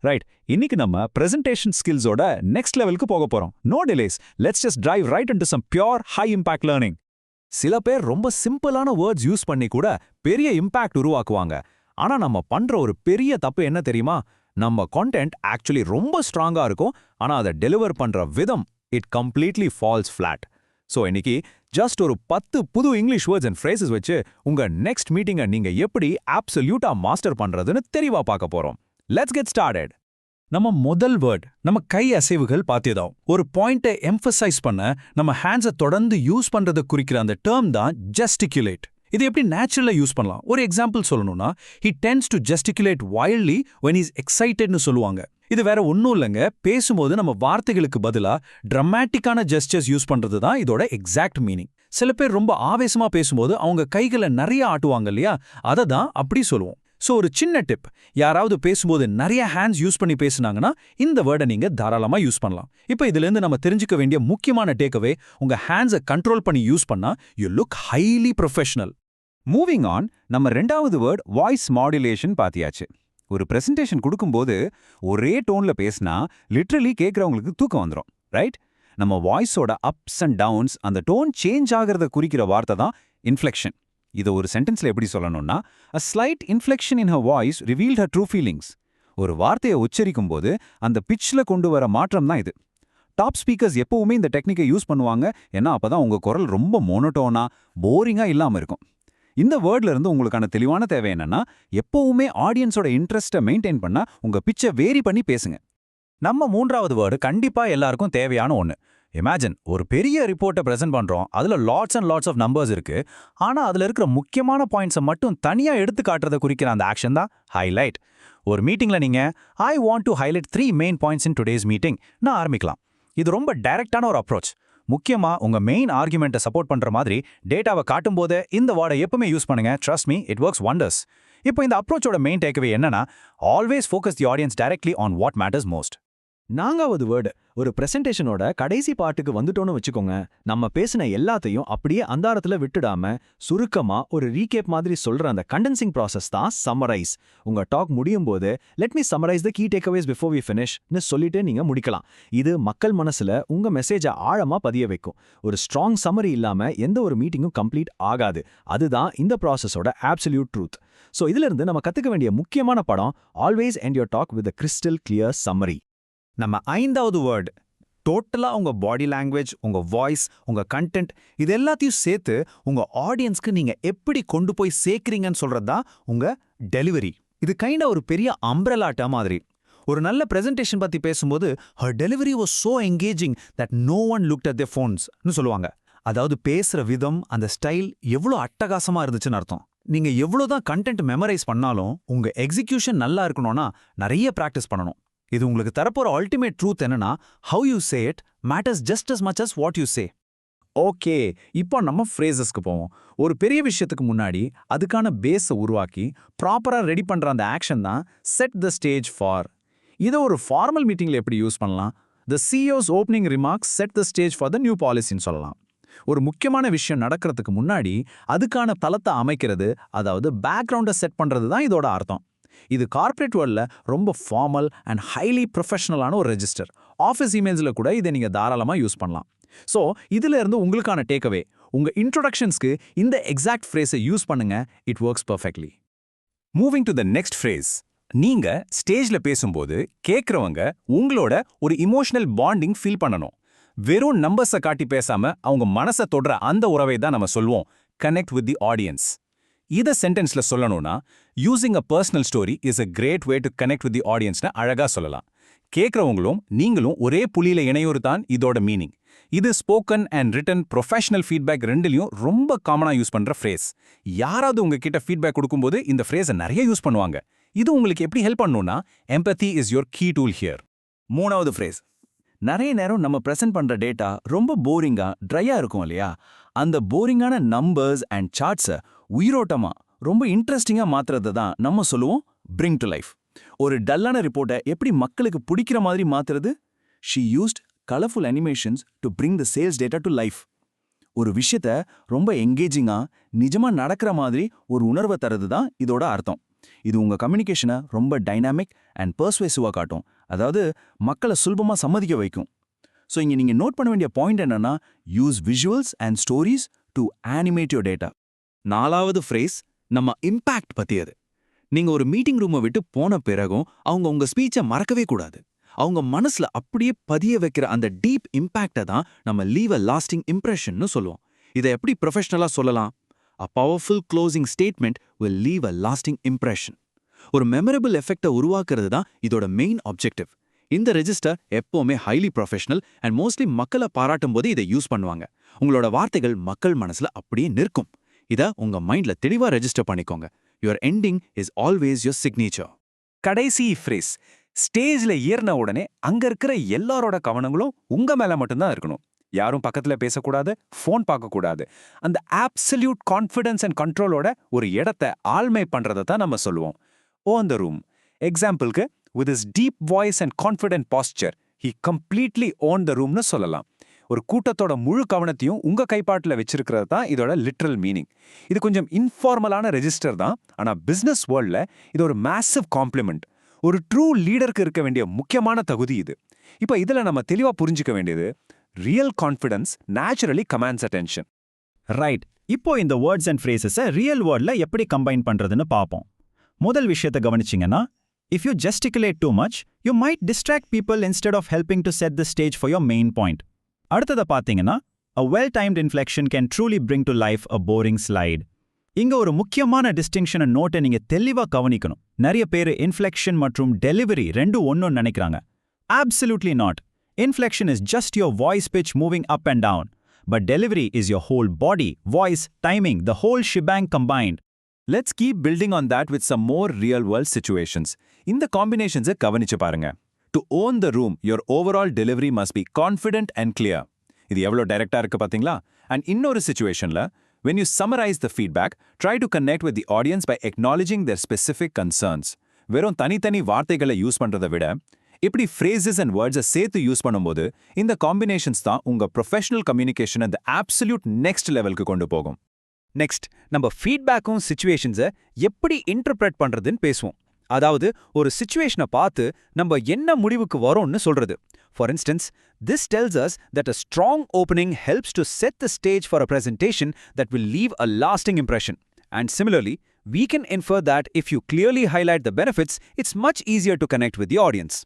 Right. இன்னைக்கு நம்ம presentation ஸ்கில்ஸோட next லெவலுக்கு போக போறோம். No delays. Let's just drive right into some pure high impact learning. சில பேர் ரொம்ப சிம்பிளான வேர்ட்ஸ் யூஸ் பண்ணி கூட பெரிய இம்பாக்ட் உருவாக்குவாங்க. ஆனா நம்ம பண்ற ஒரு பெரிய தப்பு என்ன தெரியுமா? நம்ம கான்டென்ட் ஆக்சுவலி ரொம்ப ஸ்ட்ராங்கா இருக்கும், ஆனா அதை டெலிவர் பண்ற விதம் it completely falls flat. So இன்னைக்கு ஜஸ்ட் ஒரு 10 புது இங்கிலீஷ் வேர்ட்ஸ் அண்ட் ஃப்ரேசஸ் வச்சு உங்க நெக்ஸ்ட் மீட்டிங்கை நீங்க எப்படி அப்சல்யூட்டா மாஸ்டர் பண்றதுன்னு தெளிவா பார்க்க போறோம். Let's get started. நம்ம முதல் வேர்ட் நம்ம கை அசைவுகள் பாத்தியதாம். ஒரு பாயிண்ட்டை எம்பசைஸ் பண்ண நம்ம ஹேண்ட்ஸை தொடர்ந்து யூஸ் பண்றதை குறிக்கிற அந்த டேர்ம் தான் ஜெஸ்டிகுலேட். இது எப்படி நேச்சுரலா யூஸ் பண்ணலாம்? ஒரு எக்ஸாம்பிள் சொல்லணும்னா, he tends to gesticulate wildly when he's excitedனு சொல்லுவாங்க. இது வேற ஒன்றும் இல்லைங்க, பேசும்போது நம்ம வார்த்தைகளுக்கு பதிலா டிராமாட்டிக்கான ஜெஸ்டர்ஸ் யூஸ் பண்றது தான் இதோட எக்ஸாக்ட் மீனிங். சில பேர் ரொம்ப ஆவேசமா பேசும்போது அவங்க கைகளை நிறைய ஆட்டுவாங்க இல்லையா, அதை தான் அப்படி சொல்லுவோம். ஸோ ஒரு சின்ன டிப், யாராவது பேசும்போது நிறைய ஹேண்ட்ஸ் யூஸ் பண்ணி பேசுனாங்கன்னா இந்த வேர்டை நீங்க தாராளமா யூஸ் பண்ணலாம். இப்போ இதுலேருந்து நம்ம தெரிஞ்சுக்க வேண்டிய முக்கியமான டேக்அவே, உங்க ஹேண்ட்ஸை கண்ட்ரோல் பண்ணி யூஸ் பண்ணா you look highly professional. Moving on, நம்ம ரெண்டாவது வேர்ட் வாய்ஸ் மாடுலேஷன் பாத்தியாச்சு. ஒரு பிரசன்டேஷன் கொடுக்கும்போது ஒரே டோன்ல பேசினா லிட்ரலி கேட்குறவங்களுக்கு தூக்கம் வந்துடும், ரைட்? நம்ம வாய்ஸோட அப்ஸ் அண்ட் டவுன்ஸ், அந்த டோன் சேஞ்ச் ஆகிறத குறிக்கிற வார்த்தை தான் இன்ஃப்ளெக்ஷன். இதை ஒரு சென்டென்ஸ்ல எப்படி சொல்லணும்னா, a slight inflection in her voice revealed her true feelings. ஒரு வார்த்தையை உச்சரிக்கும் போது அந்த பிட்ச்ல கொண்டு வர மாற்றம் தான் இது. டாப் ஸ்பீக்கர்ஸ் எப்பவுமே இந்த டெக்னிக்கை யூஸ் பண்ணுவாங்க, ஏன்னா அப்பதான் உங்க குரல் ரொம்ப மோனோட்டோனா போரிங்கா இல்லாம இருக்கும். இந்த வேர்ட்ல இருந்து உங்களுக்கான தெளிவான தேவை என்னன்னா, எப்பவுமே ஆடியன்ஸோட இன்ட்ரெஸ்ட்டை மெயின்டைன் பண்ணா உங்க பிட்சை வேரி பண்ணி பேசுங்க. நம்ம மூன்றாவது வேர்டு கண்டிப்பா எல்லாருக்கும் தேவையான ஒன்று. இமேஜின் ஒரு பெரிய ரிப்போர்ட்டை பிரசன்ட் பண்றோம், அதுல lots and lots of numbers இருக்கு. ஆனா அதுல இருக்கிற முக்கியமான பாயிண்ட்ஸை மட்டும் தனியா எடுத்து காட்டுறதை குறிக்கிற அந்த ஆக்ஷன் தான் ஹைலைட். ஒரு மீட்டிங்ல நீங்க I want to highlight 3 main points in today's meeting நான் ஆரம்பிக்கலாம். இது ரொம்ப டைரக்டான ஒரு அப்ரோச். முக்கியமா உங்க மெயின் ஆர்குமெண்ட்டை சப்போர்ட் பண்ற மாதிரி டேட்டாவை காட்டும் போது இந்த வேர்டை எப்பவுமே யூஸ் பண்ணுங்க. Trust me, it works wonders. இப்போ இந்த அப்ரோச்சோட மெயின் டேக்அவே என்னன்னா, always focus the audience directly on what matters most. நான்காவது வேர்டு, ஒரு பிரசன்டேஷனோட கடைசி பாட்டுக்கு வந்துட்டோன்னு வச்சுக்கோங்க, நம்ம பேசின எல்லாத்தையும் அப்படியே அந்தாரத்துல விட்டுடாம சுருக்கமா ஒரு ரீகேப் மாதிரி சொல்ற அந்த கண்டென்சிங் ப்ராசஸ் தான் சம்மரைஸ். உங்க டாக் முடியும் போது let me summarise the key takeaways before we ஃபினிஷ்னு சொல்லிட்டு நீங்க முடிக்கலாம். இது மக்கள் மனசுல உங்க மெசேஜை ஆழமா பதிய வைக்கும். ஒரு ஸ்ட்ராங் சம்மரி இல்லாம எந்த ஒரு மீட்டிங்கும் கம்ப்ளீட் ஆகாது. அதுதான் இந்த ப்ராசஸோட அப்சல்யூட் ட்ரூத். ஸோ இதுல இருந்து நம்ம கத்துக்க வேண்டிய முக்கியமான படம், always end your talk with crystal clear summary. நம்ம ஐந்தாவது வேர்டு, டோட்டலா உங்க பாடி லாங்குவேஜ், உங்க வாய்ஸ், உங்க கண்டென்ட், இது எல்லாத்தையும் சேர்த்து உங்க ஆடியன்ஸ்க்கு நீங்க எப்படி கொண்டு போய் சேர்க்கிறீங்கன்னு சொல்றது தான் உங்க டெலிவரி. இது கைண்டா ஒரு பெரிய அம்ப்ரெலாட்டா மாதிரி. ஒரு நல்ல பிரசன்டேஷன் பத்தி பேசும்போது her delivery was so engaging that no one looked at their phones-னு சொல்லுவாங்க. அதாவது பேசுற விதம், அந்த ஸ்டைல் எவ்வளோ அட்டகாசமா இருந்துச்சுன்னு அர்த்தம். நீங்க எவ்வளோதான் கண்டென்ட் மெமரைஸ் பண்ணாலும் உங்க எக்ஸிகியூஷன் நல்லா இருக்கணும்னா நிறைய பிராக்டிஸ் பண்ணணும். இது உங்களுக்கு தரப்போற அல்டிமேட் ட்ரூத் என்னன்னா, how you say it matters just as much as what you say. Okay, இப்போ நம்ம ஃப்ரேசஸ்க்கு போவோம். ஒரு பெரிய விஷயத்துக்கு முன்னாடி அதுக்கான பேஸை உருவாக்கி ப்ராப்பரா ரெடி பண்ற அந்த ஆக்ஷன் தான் செட் த ஸ்டேஜ் ஃபார். இதை ஒரு ஃபார்மல் மீட்டிங்ல எப்படி யூஸ் பண்ணலாம்? The CEO's opening remarks set the stage for the new பாலிசின்னு சொல்லலாம். ஒரு முக்கியமான விஷயம் நடக்கிறதுக்கு முன்னாடி அதுக்கான தளத்தை அமைக்கிறது, அதாவது பேக்ரவுண்டை செட் பண்றது தான் இதோட அர்த்தம். இது கார்ப்பரேட் வேர்ல்ட்ல ரொம்ப ஃபார்மல் அண்ட் ஹைலி ப்ரொஃபஷனலான ஒரு ரெஜிஸ்டர். ஆஃபீஸ் இமெயில்ஸ்ல கூட இதை நீங்க தாராளமா யூஸ் பண்ணலாம். ஸோ இதுல இருந்து உங்களுக்கான டேக்அவே, உங்க இன்ட்ரோடக்ஷன்ஸ்க்கு இந்த எக்ஸாக்ட் ஃப்ரேஸை யூஸ் பண்ணுங்க. It works perfectly. Moving to the next phrase. நீங்க ஸ்டேஜ்ல பேசும்போது கேட்குறவங்க உங்களோட ஒரு இமோஷனல் பாண்டிங் ஃபீல் பண்ணணும். வெறும் நம்பர்ஸை காட்டி பேசாம அவங்க மனசை தொடுற அந்த உறவை தான் நம்ம சொல்வோம் கனெக்ட் வித் தி ஆடியன்ஸ். இதை சென்டென்ஸ்ல சொல்லணும்னா, using a personal story is a great way to connect with the ஆடியன்ஸ்னு அழகா சொல்லலாம். கேட்குறவங்களும் நீங்களும் ஒரே புள்ளியில இணையோரு தான் இதோட மீனிங். இது spoken and written professional feedback ரெண்டுலையும் ரொம்ப காமனா யூஸ் பண்ற ஃப்ரேஸ். யாராவது உங்ககிட்ட ஃபீட்பேக் கொடுக்கும்போது இந்த ஃப்ரேஸை நிறைய யூஸ் பண்ணுவாங்க. இது உங்களுக்கு எப்படி ஹெல்ப் பண்ணணும்னா, empathy is your key tool here. மூணாவது ஃப்ரேஸ், நிறைய நேரம் நம்ம பிரசன்ட் பண்ற டேட்டா ரொம்ப போரிங்கா ட்ரையா இருக்கும் இல்லையா, அந்த போரிங்கான நம்பர்ஸ் அண்ட் சார்ட்ஸை உயிரோட்டமா ரொம்ப இன்ட்ரெஸ்டிங்கா மாத்துறது தான் நம்ம சொல்லுவோம் பிரிங் டு லைஃப். ஒரு டல்லான ரிப்போர்ட்டை எப்படி மக்களுக்கு பிடிக்கிற மாதிரி மாத்துறது? She used colourful animations to bring the sales data to life. ஒரு விஷயத்த ரொம்ப எங்கேஜிங்கா நிஜமா நடக்கிற மாதிரி ஒரு உணர்வை தரது தான் இதோட அர்த்தம். இது உங்க கம்யூனிகேஷனை ரொம்ப டைனாமிக் அண்ட் பர்ஸ்வேசிவா காட்டும். அதாவது மக்களை சுலபமா சம்மதிக்க வைக்கும். ஸோ இங்க நீங்க நோட் பண்ண வேண்டிய பாயிண்ட் என்னன்னா, use visuals and stories to animate your data. 4வது ஃப்ரேஸ் நம்ம இம்பாக்ட் பத்தியது. நீங்க ஒரு மீட்டிங் ரூமை விட்டு போன பிறகும் அவங்க உங்க ஸ்பீச்சை மறக்கவே கூடாது. அவங்க மனசுல அப்படியே பதிய வைக்கிற அந்த டீப் இம்பாக்டை தான் நம்ம லீவ் அ லாஸ்டிங் இம்ப்ரெஷன்னு சொல்லுவோம். இதை எப்படி ப்ரொஃபஷனலா சொல்லலாம்? A powerful closing statement will leave a lasting impression. ஒரு மெமரபிள் எஃபெக்டை உருவாக்குறது தான் இதோட மெயின் ஆப்ஜெக்டிவ். இந்த ரெஜிஸ்டர் எப்பவுமே ஹைலி ப்ரொஃபஷனல் அண்ட் மோஸ்ட்லி மக்களை பாராட்டும் போது இதை யூஸ் பண்ணுவாங்க. உங்களோட வார்த்தைகள் மக்கள் மனசுல அப்படியே நிற்கும். இதை உங்க மைண்ட்ல தெளிவா ரெஜிஸ்டர் பண்ணிக்கோங்க. Your ending is always your signature. கடைசி ஃப்ரேஸ், ஸ்டேஜ்ல ஏறின உடனே அங்க இருக்கிற எல்லாரோட கவனங்களும் உங்க மேல மட்டும்தான் இருக்கணும். யாரும் பக்கத்துல பேசக்கூடாது, ஃபோன் பார்க்கக்கூடாது. அந்த ஆப்சல்யூட் கான்ஃபிடன்ஸ் அண்ட் கண்ட்ரோலோட ஒரு இடத்தை ஆள்மை பண்றதை தான் நம்ம சொல்லுவோம். Own the room. எக்ஸாம்பிளுக்கு, with his deep voice and confident posture he completely owned the roomனு சொல்லலாம். ஒரு கூட்டத்தோட முழு கவனத்தையும் உங்க கைப்பாட்டுல வச்சிருக்கிறது தான் இதோட லிட்ரல் மீனிங். இது கொஞ்சம் இன்ஃபார்மலான ரெஜிஸ்டர் தான், ஆனா பிசினஸ் வேர்ல்ட்ல இது ஒரு மேசிவ் காம்ப்ளிமெண்ட். ஒரு ட்ரூ லீடருக்கு இருக்க வேண்டிய முக்கியமான தகுதி இது. இப்போ இதுல நம்ம தெளிவா புரிஞ்சுக்க வேண்டியது, real confidence naturally commands attention. Right. இப்போ இந்த வேர்ட்ஸ் அண்ட் ஃப்ரேசஸை ரியல் வேர்ட்ல எப்படி கம்பைன் பண்றதுன்னு பார்ப்போம். முதல் விஷயத்தை கவனிச்சிங்கன்னா, if you gesticulate too much, you might distract people instead of helping to set the stage for your main point. அடுத்ததை பார்த்தீங்கன்னா, a well-timed inflection can truly bring to life a boring slide. இங்க ஒரு முக்கியமான டிஸ்டிங்ஷனை நோட்டை நீங்க தெளிவா கவனிக்கணும். நிறைய பேர் இன்ஃப்ளெக்ஷன் மற்றும் டெலிவரி ரெண்டும் ஒன்றுன்னு நினைக்கிறாங்க. Absolutely not. Inflection is just your voice pitch moving up and down. But delivery is your whole body, voice, timing, the whole shebang combined. Let's keep building on that with some more real-world situations. இந்த combinations கவனிச்சு பாருங்க. To own the room, your overall delivery must be confident and clear. இது எவ்வளோ டைரக்டா இருக்கு பாத்தீங்களா? And இன்னொரு situationல, when you summarize the feedback, try to connect with the audience by acknowledging their specific concerns. வெறும் தனித்தனி வார்த்தைகளை யூஸ் பண்றதை விட, இப்படி phrases and words சேர்த்து யூஸ் பண்ணும்போது இந்த காம்பினேஷன்ஸ் தான் உங்க ப்ரொஃபஷனல் கம்யூனிகேஷன் அந்த absolute next லெவலுக்கு கொண்டு போகும். நெக்ஸ்ட், நம்ம ஃபீட்பேக்கும் சிச்சுவேஷன்ஸை எப்படி இன்டர்பிரட் பண்றதுன்னு பேசுவோம். அதாவது ஒரு சிச்சுவேஷனை பார்த்து நம்ம என்ன முடிவுக்கு வரோம்னு சொல்றது. For instance, this tells us that a strong opening helps to set the stage for a presentation that will leave a lasting impression. And similarly, we can infer that if you clearly highlight the benefits, it's much easier to connect with the audience.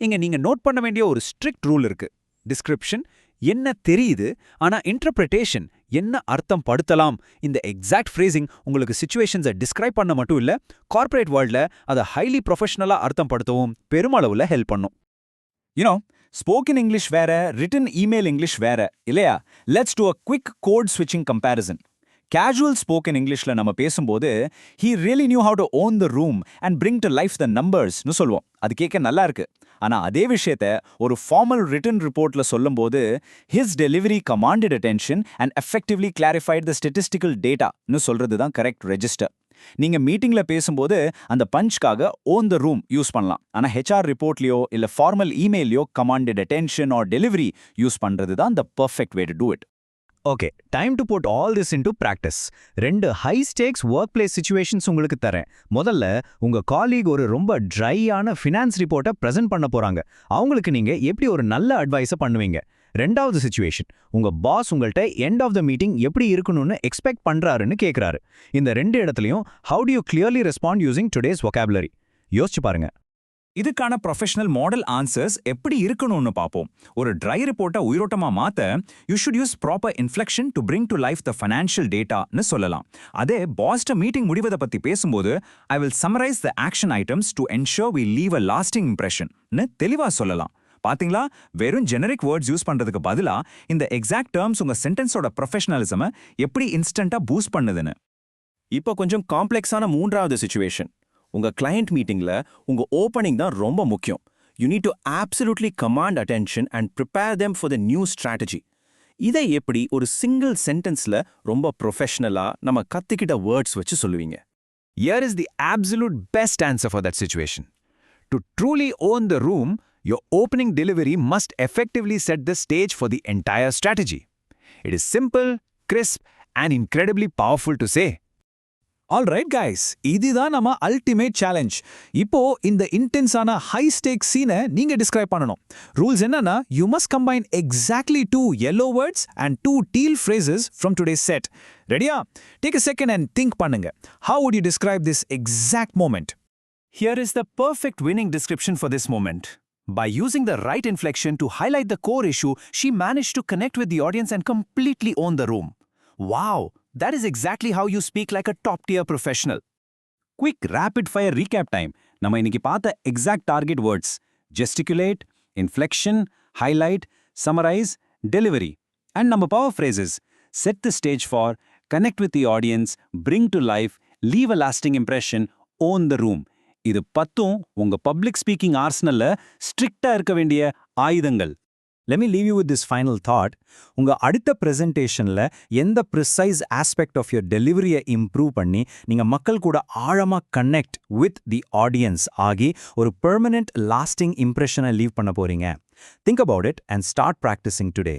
இங்க நீங்க note பண்ண வேண்டிய ஒரு strict rule இருக்கு. Description என்ன தெரியுது, ஆனா interpretation என்ன அர்த்தம் படுத்தலாம். இந்த எக்ஸாக்ட் ஃப்ரேசிங் உங்களுக்கு சிச்சுவேஷன்ஸை டிஸ்கிரைப் பண்ண மட்டும் இல்ல, கார்ப்பரேட் வேர்ல்ட்ல அதை ஹைலி ப்ரொஃபஷனலா அர்த்தம் படுத்தவும் பெருமளவுல ஹெல்ப் பண்ணும். யூனோ, ஸ்போக்கன் இங்கிலீஷ் வேற, ரிட்டன் இமெயில் இங்கிலீஷ் வேற இல்லையா? Let's do a quick code ஸ்விட்சிங் கம்பேரிசன். கேஷுவல் ஸ்போக்கன் இங்கிலீஷ்ல நம்ம பேசும்போது he really knew how to own the room and bring to life the numbersனு சொல்லுவோம். அது கேட்க நல்லா இருக்கு. ஆனா அதே விஷயத்த ஒரு ஃபார்மல் ரிட்டன் ரிப்போர்ட்ல சொல்லும்போது his delivery commanded attention and effectively clarified the statistical dataன்னு சொல்றது தான் கரெக்ட் ரெஜிஸ்டர். நீங்க மீட்டிங்ல பேசும்போது அந்த பஞ்ச்காக own the room யூஸ் பண்ணலாம். ஆனா HR ரிப்போர்ட்லயோ இல்ல ஃபார்மல் இமெயிலையோ commanded attention or delivery use பண்றது தான் the perfect way to do it. Okay, time to put all this into practice. 2 high stakes workplace situations உங்களுக்கு தரேன். முதல்ல, உங்க காலீக் ஒரு ரொம்ப ட்ரையான ஃபினான்ஸ் ரிப்போர்ட்டை ப்ரெசென்ட் பண்ண போறாங்க. அவங்களுக்கு நீங்க எப்படி ஒரு நல்ல அட்வைஸை பண்ணுவீங்க? 2வது சிச்சுவேஷன், உங்க பாஸ் உங்கள்கிட்ட எண்ட் ஆஃப் த மீட்டிங் எப்படி இருக்கணும்னு எக்ஸ்பெக்ட் பண்றாருன்னு கேட்குறாரு. இந்த 2 இடத்துலையும் how to you clearly respond using today's vocabulary? யோசிச்சு பாருங்க. இதுக்கான ப்ரொஃபஷனல் மாடல் ஆன்சர்ஸ் எப்படி இருக்கணும்னு பார்ப்போம். ஒரு ட்ரை ரிப்போர்ட்டை உயிரோட்டமா மாத்த you should use proper inflection to bring to life the financial டேட்டான்னு சொல்லலாம். அதே பாஸ்ட மீட்டிங் முடிவதை பத்தி பேசும்போது I will summarise the action items to ensure we leave a lasting இம்ப்ரெஷன்னு தெளிவா சொல்லலாம். பாத்தீங்களா, வெறும் ஜெனரிக் வேர்ட்ஸ் யூஸ் பண்றதுக்கு பதிலா இந்த எக்ஸாக்ட் டேர்ம்ஸ் உங்க சென்டென்ஸோட ப்ரொஃபஷனலிசமை எப்படி இன்ஸ்டன்டா பூஸ்ட் பண்ணுதுன்னு. இப்போ கொஞ்சம் காம்ப்ளெக்ஸான 3வது சிச்சுவேஷன். உங்க கிளையண்ட் மீட்டிங்ல உங்க ஓப்பனிங் தான் ரொம்ப முக்கியம். You need to absolutely command attention and prepare them for the new strategy. இதை எப்படி ஒரு சிங்கிள் சென்டென்ஸ்ல ரொம்ப ப்ரொஃபஷனலா நம்ம கத்துக்கிட்ட வேர்ட்ஸ் வச்சு சொல்லுவீங்க? Here is the absolute best answer for that situation. To truly own the room, your opening delivery must effectively set the stage for the entire strategy. It is simple, crisp, and incredibly powerful to say. Alright guys, இதுதான் நம்ம ultimate challenge. இப்போ இந்த இன்டென்ஸான high stack சீனை நீங்க describe பண்ணணும். Rules என்னன்னா, you must combine exactly 2 yellow words and 2 teal phrases from today's set. ரெடியா? Take a second and think பண்ணுங்க. How would you describe this exact moment? Here is the perfect winning description for this moment. By using the right inflection to highlight the core issue, she managed to connect with the audience and completely own the room. Wow, that is exactly how you speak like a top-tier professional. Quick rapid fire recap time. நம்ம இன்னைக்கு பார்த்த exact target words: gesticulate, inflection, highlight, summarise, delivery. And நம்ம power phrases: set the stage for, connect with the audience, bring to life, leave a lasting impression, own the room. இது 10ம் உங்க public speaking ஆர்சனல்ல ஸ்ட்ரிக்டா இருக்க வேண்டிய ஆயுதங்கள். Let me leave you with this final thought. உங்க அடுத்த பிரசன்டேஷன்ல எந்த ப்ரிசைஸ் ஆஸ்பெக்ட் ஆஃப் யுவர் டெலிவரியை இம்ப்ரூவ் பண்ணி நீங்க மக்கள் கூட ஆழமா கனெக்ட் வித் தி ஆடியன்ஸ் ஆகி ஒரு பெர்மனன்ட் லாஸ்டிங் இம்ப்ரெஷனை லீவ் பண்ண போறீங்க. Think about it and start practicing today.